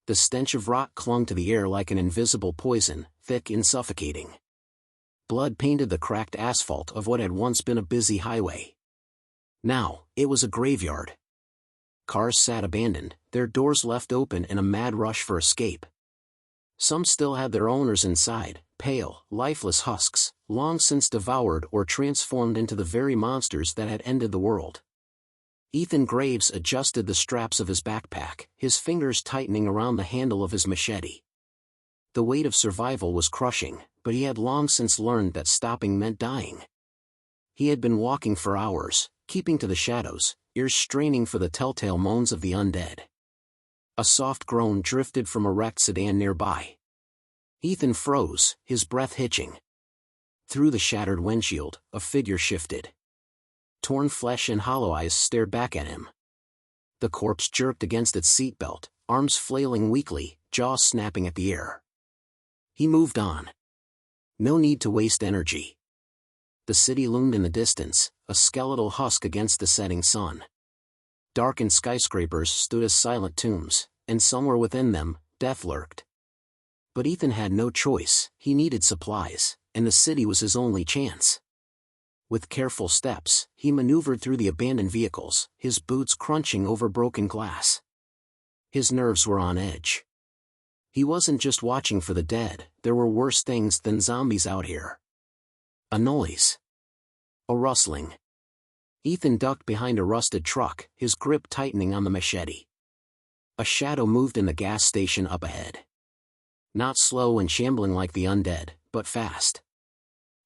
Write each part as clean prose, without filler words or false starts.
The stench of rot clung to the air like an invisible poison, thick and suffocating. Blood painted the cracked asphalt of what had once been a busy highway. Now, it was a graveyard. Cars sat abandoned, their doors left open in a mad rush for escape. Some still had their owners inside, pale, lifeless husks, long since devoured or transformed into the very monsters that had ended the world. Ethan Graves adjusted the straps of his backpack, his fingers tightening around the handle of his machete. The weight of survival was crushing, but he had long since learned that stopping meant dying. He had been walking for hours, keeping to the shadows, ears straining for the telltale moans of the undead. A soft groan drifted from a wrecked sedan nearby. Ethan froze, his breath hitching. Through the shattered windshield, a figure shifted. Torn flesh and hollow eyes stared back at him. The corpse jerked against its seatbelt, arms flailing weakly, jaws snapping at the air. He moved on. No need to waste energy. The city loomed in the distance, a skeletal husk against the setting sun. Darkened skyscrapers stood as silent tombs, and somewhere within them, death lurked. But Ethan had no choice, he needed supplies, and the city was his only chance. With careful steps, he maneuvered through the abandoned vehicles, his boots crunching over broken glass. His nerves were on edge. He wasn't just watching for the dead, there were worse things than zombies out here. A noise. A rustling. Ethan ducked behind a rusted truck, his grip tightening on the machete. A shadow moved in the gas station up ahead. Not slow and shambling like the undead, but fast.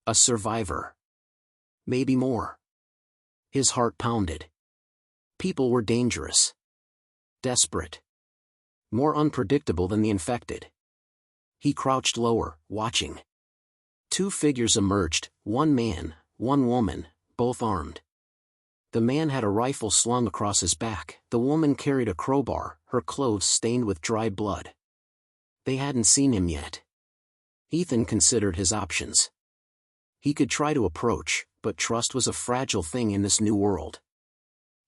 A survivor. Maybe more. His heart pounded. People were dangerous. Desperate. More unpredictable than the infected. He crouched lower, watching. Two figures emerged, one man, one woman, both armed. The man had a rifle slung across his back, the woman carried a crowbar, her clothes stained with dried blood. They hadn't seen him yet. Ethan considered his options. He could try to approach, but trust was a fragile thing in this new world.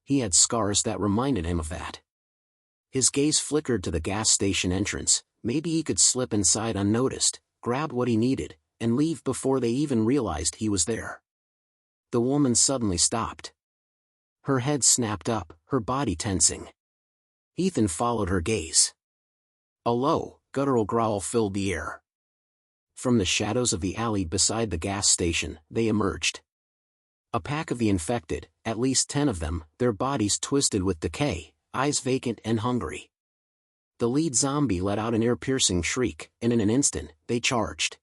He had scars that reminded him of that. His gaze flickered to the gas station entrance. Maybe he could slip inside unnoticed, grab what he needed, and leave before they even realized he was there. The woman suddenly stopped. Her head snapped up, her body tensing. Ethan followed her gaze. A low, guttural growl filled the air. From the shadows of the alley beside the gas station, they emerged. A pack of the infected, at least 10 of them, their bodies twisted with decay, eyes vacant and hungry. The lead zombie let out an ear-piercing shriek, and in an instant, they charged.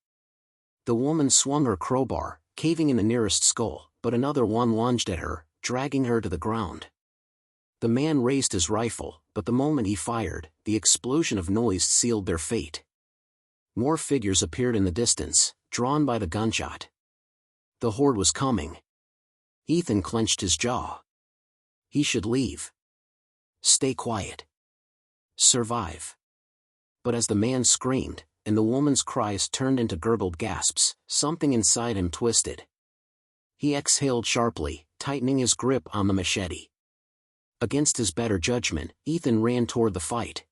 The woman swung her crowbar, caving in the nearest skull, but another one lunged at her, dragging her to the ground. The man raised his rifle, but the moment he fired, the explosion of noise sealed their fate. More figures appeared in the distance, drawn by the gunshot. The horde was coming. Ethan clenched his jaw. He should leave. Stay quiet. Survive. But as the man screamed, and the woman's cries turned into gurgled gasps, something inside him twisted. He exhaled sharply, tightening his grip on the machete. Against his better judgment, Ethan ran toward the fight.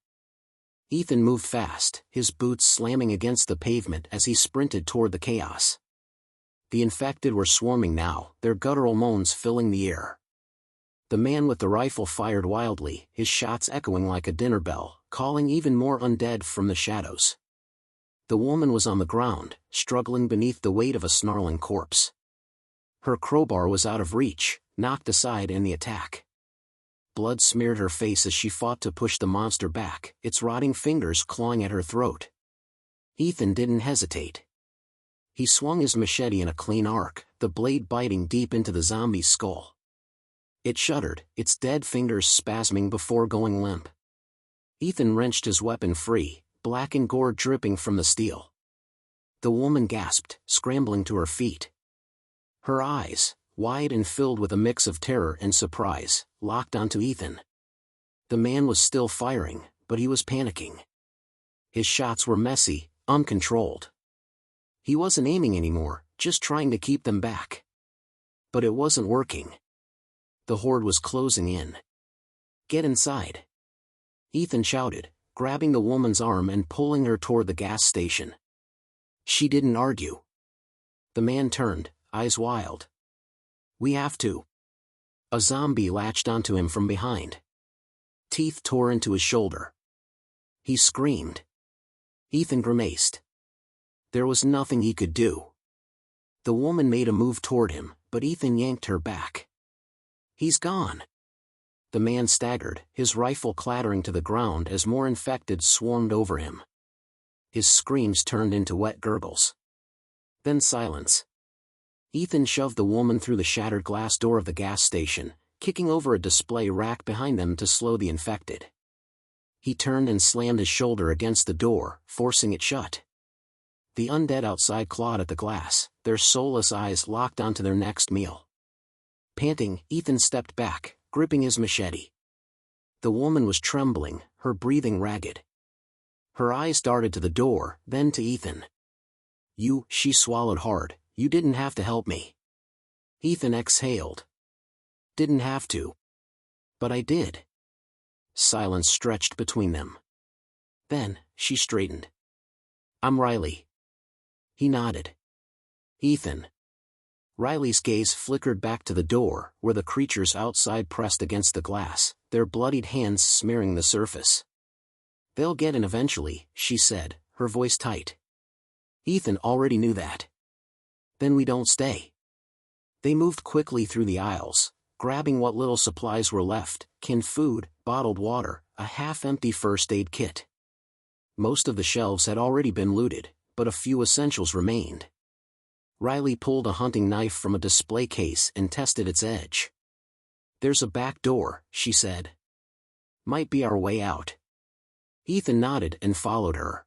Ethan moved fast, his boots slamming against the pavement as he sprinted toward the chaos. The infected were swarming now, their guttural moans filling the air. The man with the rifle fired wildly, his shots echoing like a dinner bell, calling even more undead from the shadows. The woman was on the ground, struggling beneath the weight of a snarling corpse. Her crowbar was out of reach, knocked aside in the attack. Blood smeared her face as she fought to push the monster back, its rotting fingers clawing at her throat. Ethan didn't hesitate. He swung his machete in a clean arc, the blade biting deep into the zombie's skull. It shuddered, its dead fingers spasming before going limp. Ethan wrenched his weapon free, black and gore dripping from the steel. The woman gasped, scrambling to her feet. Her eyes, wide and filled with a mix of terror and surprise, locked onto Ethan. The man was still firing, but he was panicking. His shots were messy, uncontrolled. He wasn't aiming anymore, just trying to keep them back. But it wasn't working. The horde was closing in. Get inside. Ethan shouted, grabbing the woman's arm and pulling her toward the gas station. She didn't argue. The man turned, eyes wild. "We have to." A zombie latched onto him from behind. Teeth tore into his shoulder. He screamed. Ethan grimaced. There was nothing he could do. The woman made a move toward him, but Ethan yanked her back. "He's gone." The man staggered, his rifle clattering to the ground as more infected swarmed over him. His screams turned into wet gurgles. Then silence. Ethan shoved the woman through the shattered glass door of the gas station, kicking over a display rack behind them to slow the infected. He turned and slammed his shoulder against the door, forcing it shut. The undead outside clawed at the glass, their soulless eyes locked onto their next meal. Panting, Ethan stepped back, gripping his machete. The woman was trembling, her breathing ragged. Her eyes darted to the door, then to Ethan. She swallowed hard, "You didn't have to help me." Ethan exhaled. "Didn't have to. But I did." Silence stretched between them. Then, she straightened. "I'm Riley." He nodded. "Ethan." Riley's gaze flickered back to the door, where the creatures outside pressed against the glass, their bloodied hands smearing the surface. "They'll get in eventually," she said, her voice tight. Ethan already knew that. "Then we don't stay." They moved quickly through the aisles, grabbing what little supplies were left, canned food, bottled water, a half-empty first aid kit. Most of the shelves had already been looted, but a few essentials remained. Riley pulled a hunting knife from a display case and tested its edge. "There's a back door," she said. "Might be our way out." Ethan nodded and followed her.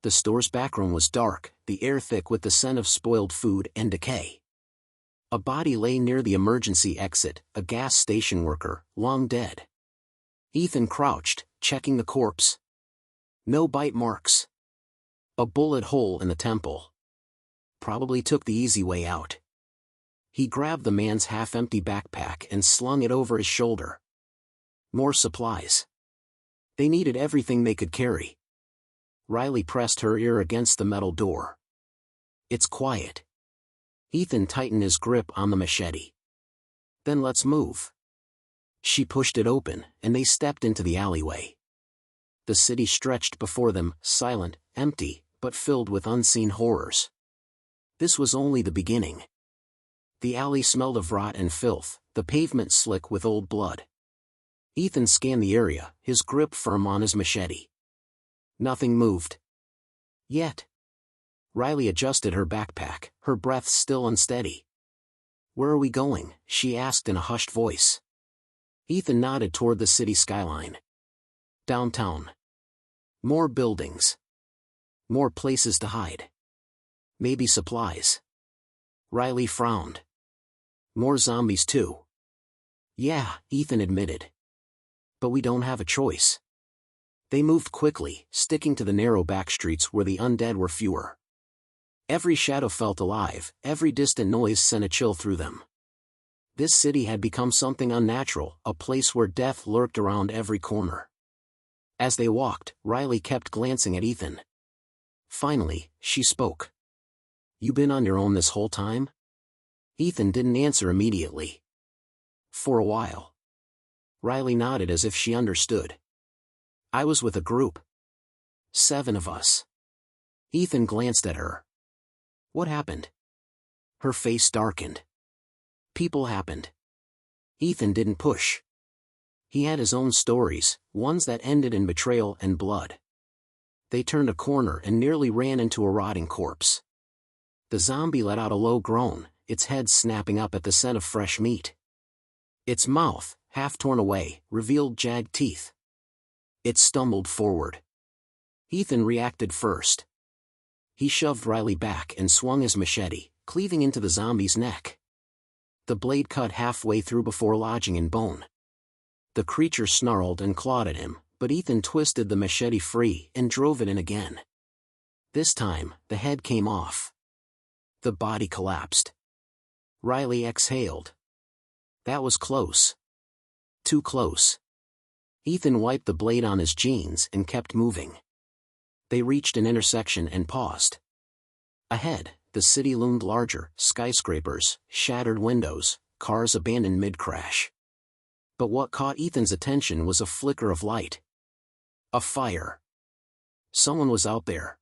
The store's backroom was dark, the air thick with the scent of spoiled food and decay. A body lay near the emergency exit, a gas station worker, long dead. Ethan crouched, checking the corpse. No bite marks. A bullet hole in the temple. Probably took the easy way out. He grabbed the man's half-empty backpack and slung it over his shoulder. More supplies. They needed everything they could carry. Riley pressed her ear against the metal door. "It's quiet." Ethan tightened his grip on the machete. "Then let's move." She pushed it open, and they stepped into the alleyway. The city stretched before them, silent, empty, but filled with unseen horrors. This was only the beginning. The alley smelled of rot and filth, the pavement slick with old blood. Ethan scanned the area, his grip firm on his machete. Nothing moved. Yet. Riley adjusted her backpack, her breath still unsteady. "Where are we going?" she asked in a hushed voice. Ethan nodded toward the city skyline. "Downtown. More buildings. More places to hide. Maybe supplies." Riley frowned. "More zombies too." "Yeah," Ethan admitted. "But we don't have a choice." They moved quickly, sticking to the narrow back streets where the undead were fewer. Every shadow felt alive, every distant noise sent a chill through them. This city had become something unnatural, a place where death lurked around every corner. As they walked, Riley kept glancing at Ethan. Finally, she spoke. "You been on your own this whole time?" Ethan didn't answer immediately. "For a while." Riley nodded as if she understood. "I was with a group. 7 of us." Ethan glanced at her. "What happened?" Her face darkened. "People happened." Ethan didn't push. He had his own stories, ones that ended in betrayal and blood. They turned a corner and nearly ran into a rotting corpse. The zombie let out a low groan, its head snapping up at the scent of fresh meat. Its mouth, half torn away, revealed jagged teeth. It stumbled forward. Ethan reacted first. He shoved Riley back and swung his machete, cleaving into the zombie's neck. The blade cut halfway through before lodging in bone. The creature snarled and clawed at him, but Ethan twisted the machete free and drove it in again. This time, the head came off. The body collapsed. Riley exhaled. That was close. Too close. Ethan wiped the blade on his jeans and kept moving. They reached an intersection and paused. Ahead, the city loomed larger, skyscrapers, shattered windows, cars abandoned mid-crash. But what caught Ethan's attention was a flicker of light. A fire. Someone was out there.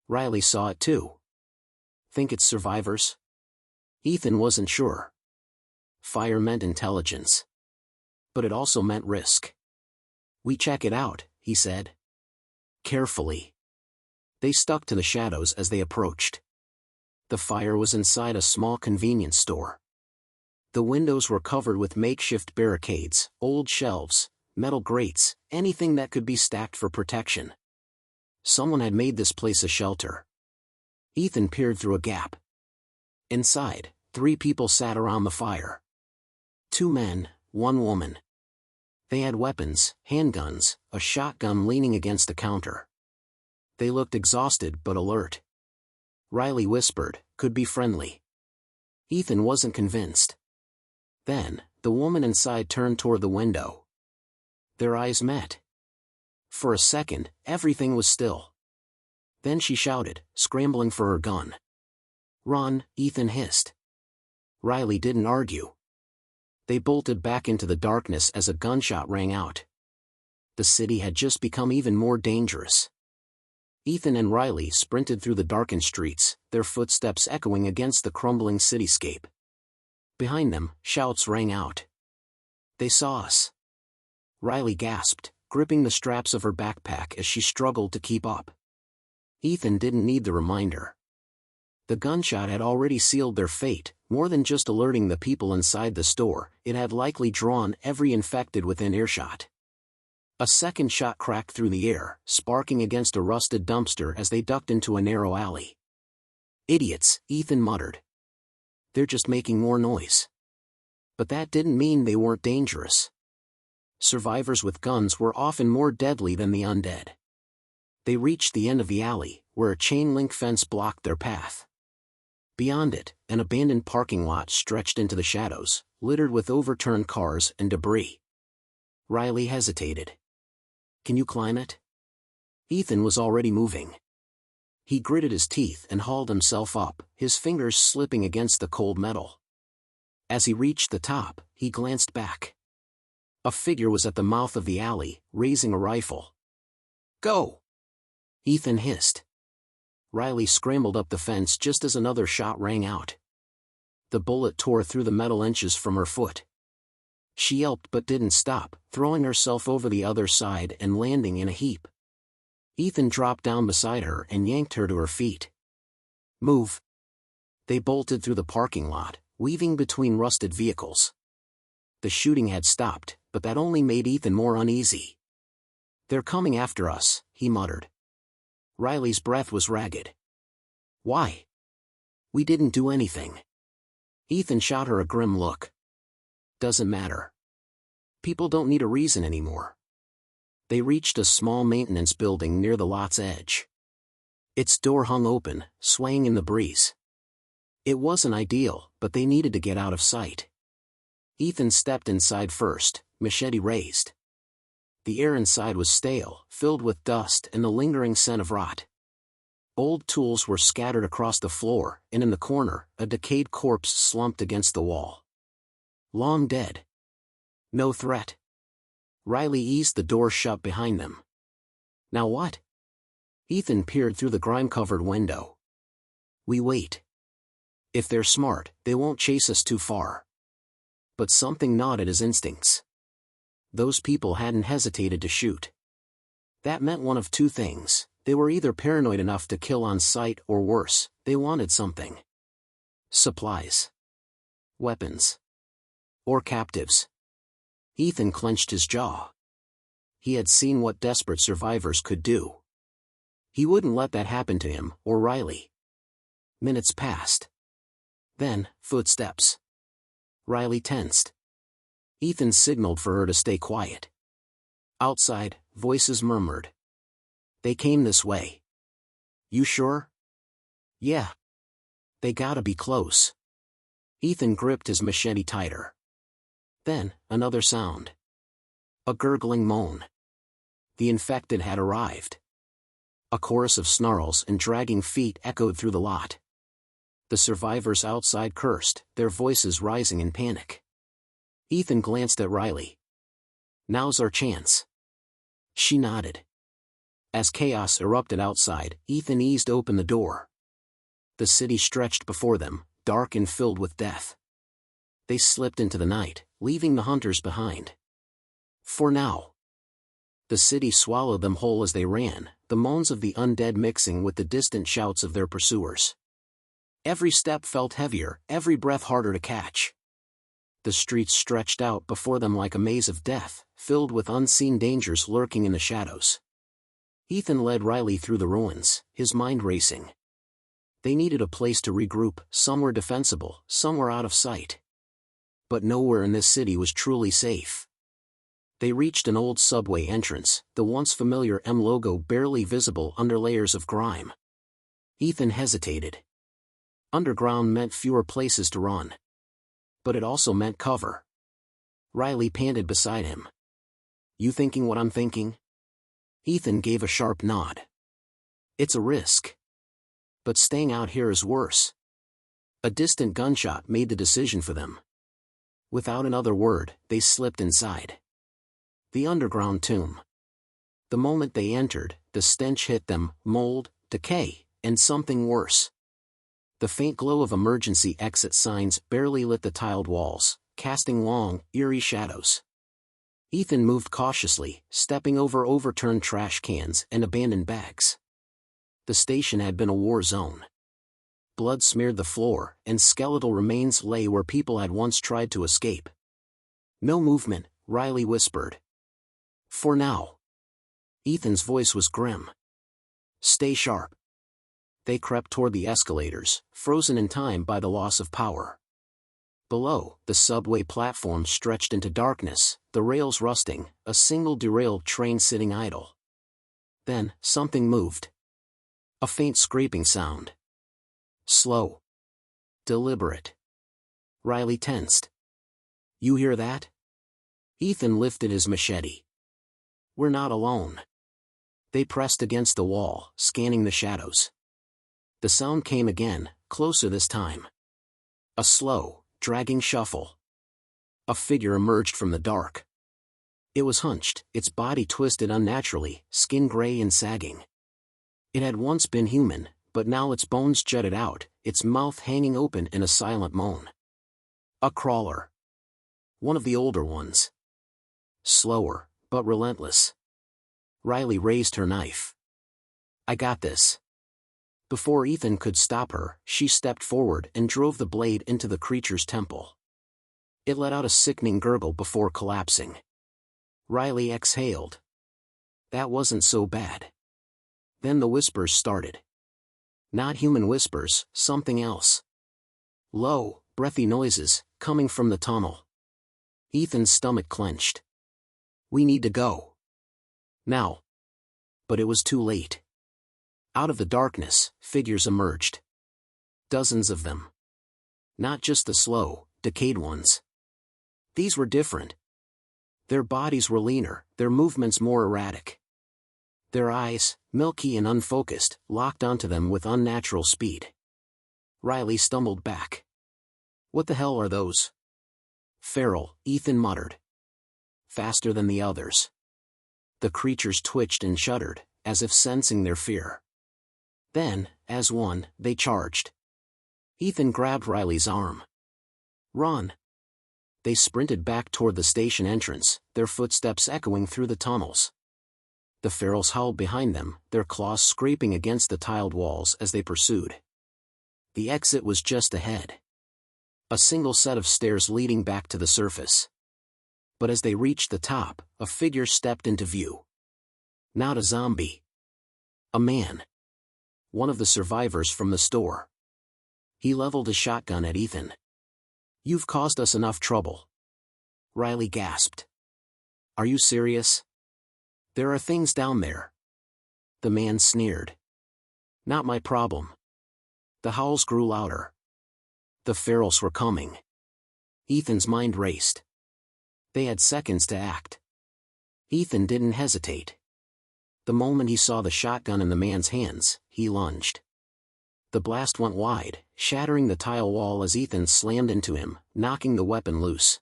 Riley saw it too. Think it's survivors? Ethan wasn't sure. Fire meant intelligence. But it also meant risk. We check it out, he said. Carefully. They stuck to the shadows as they approached. The fire was inside a small convenience store. The windows were covered with makeshift barricades, old shelves, metal grates, anything that could be stacked for protection. Someone had made this place a shelter. Ethan peered through a gap. Inside, 3 people sat around the fire. 2 men, 1 woman. They had weapons, handguns, a shotgun leaning against the counter. They looked exhausted but alert. Riley whispered, "Could be friendly." Ethan wasn't convinced. Then, the woman inside turned toward the window. Their eyes met. For a second, everything was still. Then she shouted, scrambling for her gun. "Run," Ethan hissed. Riley didn't argue. They bolted back into the darkness as a gunshot rang out. The city had just become even more dangerous. Ethan and Riley sprinted through the darkened streets, their footsteps echoing against the crumbling cityscape. Behind them, shouts rang out. "They saw us." Riley gasped, gripping the straps of her backpack as she struggled to keep up. Ethan didn't need the reminder. The gunshot had already sealed their fate. More than just alerting the people inside the store, it had likely drawn every infected within earshot. A second shot cracked through the air, sparking against a rusted dumpster as they ducked into a narrow alley. "Idiots," Ethan muttered. "They're just making more noise." But that didn't mean they weren't dangerous. Survivors with guns were often more deadly than the undead. They reached the end of the alley, where a chain-link fence blocked their path. Beyond it, an abandoned parking lot stretched into the shadows, littered with overturned cars and debris. Riley hesitated. "Can you climb it?" Ethan was already moving. He gritted his teeth and hauled himself up, his fingers slipping against the cold metal. As he reached the top, he glanced back. A figure was at the mouth of the alley, raising a rifle. "Go!" Ethan hissed. Riley scrambled up the fence just as another shot rang out. The bullet tore through the metal inches from her foot. She yelped but didn't stop, throwing herself over the other side and landing in a heap. Ethan dropped down beside her and yanked her to her feet. "Move." They bolted through the parking lot, weaving between rusted vehicles. The shooting had stopped, but that only made Ethan more uneasy. "They're coming after us," he muttered. Riley's breath was ragged. "Why?" "We didn't do anything." Ethan shot her a grim look. "Doesn't matter. People don't need a reason anymore." They reached a small maintenance building near the lot's edge. Its door hung open, swaying in the breeze. It wasn't ideal, but they needed to get out of sight. Ethan stepped inside first, machete raised. The air inside was stale, filled with dust and the lingering scent of rot. Old tools were scattered across the floor, and in the corner, a decayed corpse slumped against the wall. Long dead. No threat. Riley eased the door shut behind them. "Now what?" Ethan peered through the grime-covered window. "We wait. If they're smart, they won't chase us too far." But something gnawed at his instincts. Those people hadn't hesitated to shoot. That meant one of 2 things. They were either paranoid enough to kill on sight or worse, they wanted something. Supplies. Weapons. Or captives. Ethan clenched his jaw. He had seen what desperate survivors could do. He wouldn't let that happen to him, or Riley. Minutes passed. Then, footsteps. Riley tensed. Ethan signaled for her to stay quiet. Outside, voices murmured. "They came this way." "You sure?" "Yeah. They gotta be close." Ethan gripped his machete tighter. Then, another sound. A gurgling moan. The infected had arrived. A chorus of snarls and dragging feet echoed through the lot. The survivors outside cursed, their voices rising in panic. Ethan glanced at Riley. "Now's our chance." She nodded. As chaos erupted outside, Ethan eased open the door. The city stretched before them, dark and filled with death. They slipped into the night, leaving the hunters behind. For now. The city swallowed them whole as they ran, the moans of the undead mixing with the distant shouts of their pursuers. Every step felt heavier, every breath harder to catch. The streets stretched out before them like a maze of death, filled with unseen dangers lurking in the shadows. Ethan led Riley through the ruins, his mind racing. They needed a place to regroup, somewhere defensible, somewhere out of sight. But nowhere in this city was truly safe. They reached an old subway entrance, the once familiar M logo barely visible under layers of grime. Ethan hesitated. Underground meant fewer places to run. But it also meant cover. Riley panted beside him. "You thinking what I'm thinking?" Ethan gave a sharp nod. "It's a risk. But staying out here is worse." A distant gunshot made the decision for them. Without another word, they slipped inside. The underground tomb. The moment they entered, the stench hit them, mold, decay, and something worse. The faint glow of emergency exit signs barely lit the tiled walls, casting long, eerie shadows. Ethan moved cautiously, stepping over overturned trash cans and abandoned bags. The station had been a war zone. Blood smeared the floor, and skeletal remains lay where people had once tried to escape. "No movement," Riley whispered. "For now." Ethan's voice was grim. "Stay sharp." They crept toward the escalators, frozen in time by the loss of power. Below, the subway platform stretched into darkness, the rails rusting, a single derailed train sitting idle. Then, something moved. A faint scraping sound. Slow. Deliberate. Riley tensed. "You hear that?" Ethan lifted his machete. "We're not alone." They pressed against the wall, scanning the shadows. The sound came again, closer this time. A slow, dragging shuffle. A figure emerged from the dark. It was hunched, its body twisted unnaturally, skin gray and sagging. It had once been human, but now its bones jutted out, its mouth hanging open in a silent moan. A crawler. One of the older ones. Slower, but relentless. Riley raised her knife. "I got this." Before Ethan could stop her, she stepped forward and drove the blade into the creature's temple. It let out a sickening gurgle before collapsing. Riley exhaled. That wasn't so bad. Then the whispers started. Not human whispers, something else. Low, breathy noises, coming from the tunnel. Ethan's stomach clenched. "We need to go. Now." But it was too late. Out of the darkness, figures emerged. Dozens of them. Not just the slow, decayed ones. These were different. Their bodies were leaner, their movements more erratic. Their eyes, milky and unfocused, locked onto them with unnatural speed. Riley stumbled back. "What the hell are those?" "Feral," Ethan muttered. "Faster than the others." The creatures twitched and shuddered, as if sensing their fear. Then, as one, they charged. Ethan grabbed Riley's arm. "Run." They sprinted back toward the station entrance, their footsteps echoing through the tunnels. The ferals howled behind them, their claws scraping against the tiled walls as they pursued. The exit was just ahead. A single set of stairs leading back to the surface. But as they reached the top, a figure stepped into view. Not a zombie. A man. One of the survivors from the store. He leveled a shotgun at Ethan. "You've caused us enough trouble." Riley gasped. "Are you serious?" "There are things down there." The man sneered. "Not my problem." The howls grew louder. The ferals were coming. Ethan's mind raced. They had seconds to act. Ethan didn't hesitate. The moment he saw the shotgun in the man's hands, he lunged. The blast went wide, shattering the tile wall as Ethan slammed into him, knocking the weapon loose.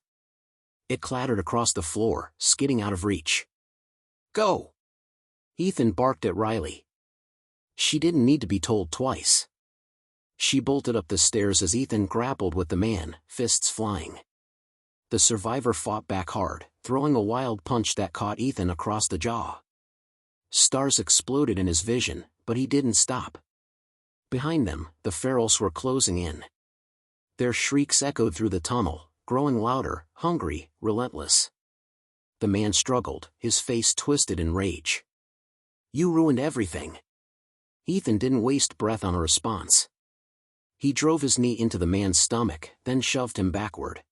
It clattered across the floor, skidding out of reach. "Go!" Ethan barked at Riley. She didn't need to be told twice. She bolted up the stairs as Ethan grappled with the man, fists flying. The survivor fought back hard, throwing a wild punch that caught Ethan across the jaw. Stars exploded in his vision, but he didn't stop. Behind them, the ferals were closing in. Their shrieks echoed through the tunnel, growing louder, hungry, relentless. The man struggled, his face twisted in rage. "You ruined everything." Ethan didn't waste breath on a response. He drove his knee into the man's stomach, then shoved him backward.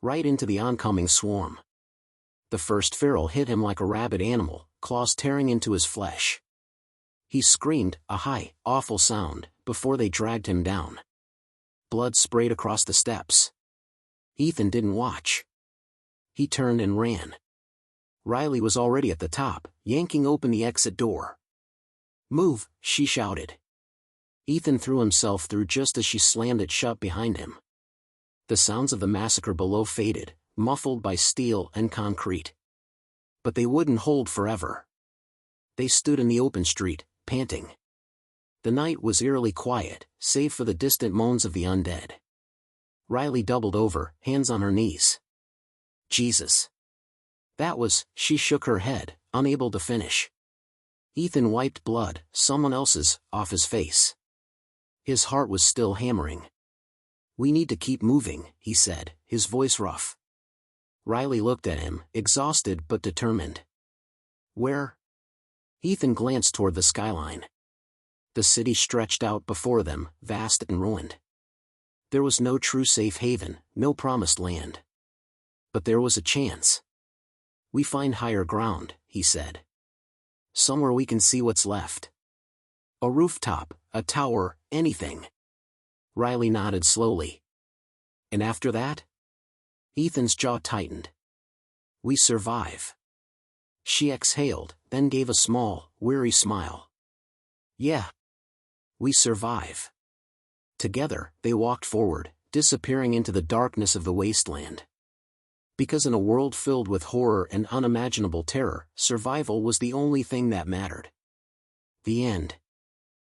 Right into the oncoming swarm. The first feral hit him like a rabid animal, claws tearing into his flesh. He screamed, a high, awful sound, before they dragged him down. Blood sprayed across the steps. Ethan didn't watch. He turned and ran. Riley was already at the top, yanking open the exit door. "Move," she shouted. Ethan threw himself through just as she slammed it shut behind him. The sounds of the massacre below faded, muffled by steel and concrete. But they wouldn't hold forever. They stood in the open street, panting. The night was eerily quiet, save for the distant moans of the undead. Riley doubled over, hands on her knees. "Jesus." She shook her head, unable to finish. Ethan wiped blood, someone else's, off his face. His heart was still hammering. "We need to keep moving," he said, his voice rough. Riley looked at him, exhausted but determined. "Where?" Ethan glanced toward the skyline. The city stretched out before them, vast and ruined. There was no true safe haven, no promised land. But there was a chance. "We find higher ground," he said. "Somewhere we can see what's left. A rooftop, a tower, anything." Riley nodded slowly. "And after that?" Ethan's jaw tightened. "We survive." She exhaled, then gave a small, weary smile. "Yeah. We survive." Together, they walked forward, disappearing into the darkness of the wasteland. Because in a world filled with horror and unimaginable terror, survival was the only thing that mattered. The end.